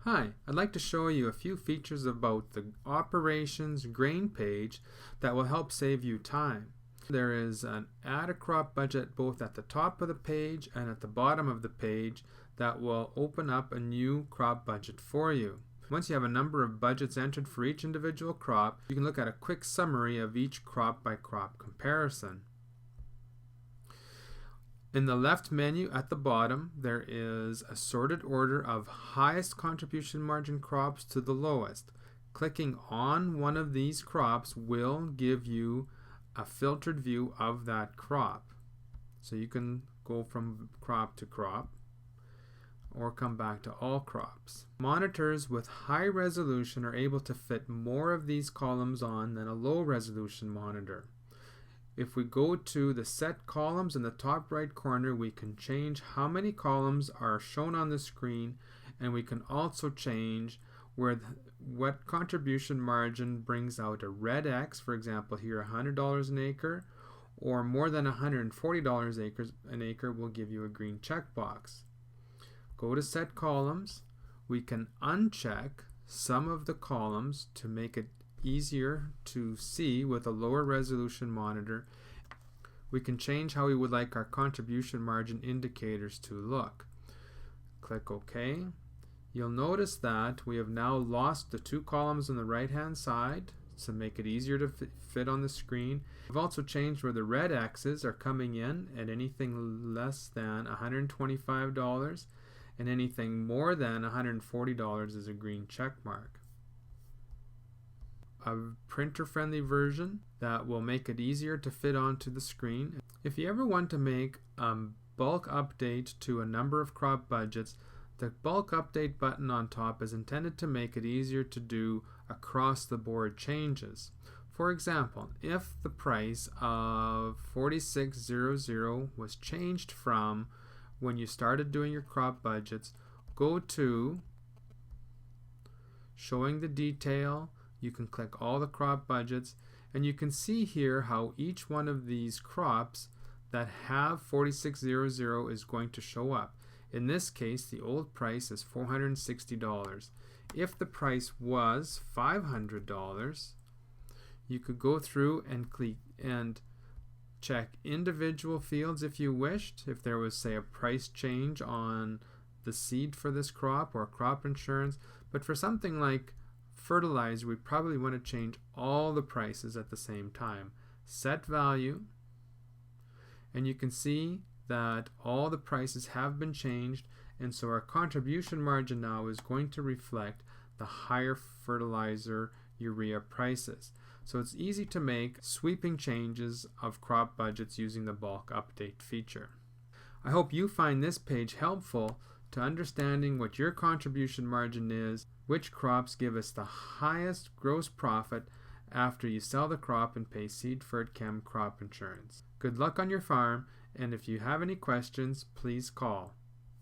Hi, I'd like to show you a few features about the Operations Grain page that will help save you time. There is an Add a Crop budget both at the top of the page and at the bottom of the page that will open up a new crop budget for you. Once you have a number of budgets entered for each individual crop, you can look at a quick summary of each crop by crop comparison. In the left menu at the bottom, there is a sorted order of highest contribution margin crops to the lowest. Clicking on one of these crops will give you a filtered view of that crop. So you can go from crop to crop or come back to all crops. Monitors with high resolution are able to fit more of these columns on than a low resolution monitor. If we go to the set columns in the top right corner, we can change how many columns are shown on the screen, and we can also change what contribution margin brings out a red X, for example here $100 an acre, or more than $140 an acre will give you a green checkbox. Go to set columns. We can uncheck some of the columns to make it easier to see with a lower resolution monitor. We can change how we would like our contribution margin indicators to look. Click OK. You'll notice that we have now lost the two columns on the right hand side to make it easier to fit on the screen. We've also changed where the red X's are coming in at anything less than $125, and anything more than $140 is a green check mark. A printer-friendly version that will make it easier to fit onto the screen. If you ever want to make a bulk update to a number of crop budgets, the bulk update button on top is intended to make it easier to do across-the-board changes. For example, if the price of $46.00 was changed from when you started doing your crop budgets, go to Showing the Detail. You can click all the crop budgets, and you can see here how each one of these crops that have $46.00 is going to show up. In this case, the old price is $460. If the price was $500, you could go through and click and check individual fields if you wished. If there was, say, a price change on the seed for this crop or crop insurance, but for something like fertilizer, we probably want to change all the prices at the same time. Set value, and you can see that all the prices have been changed, and so our contribution margin now is going to reflect the higher fertilizer urea prices. So it's easy to make sweeping changes of crop budgets using the bulk update feature. I hope you find this page helpful to understanding what your contribution margin is, which crops give us the highest gross profit after you sell the crop and pay seed, fert, chem, crop insurance. Good luck on your farm, and if you have any questions, please call.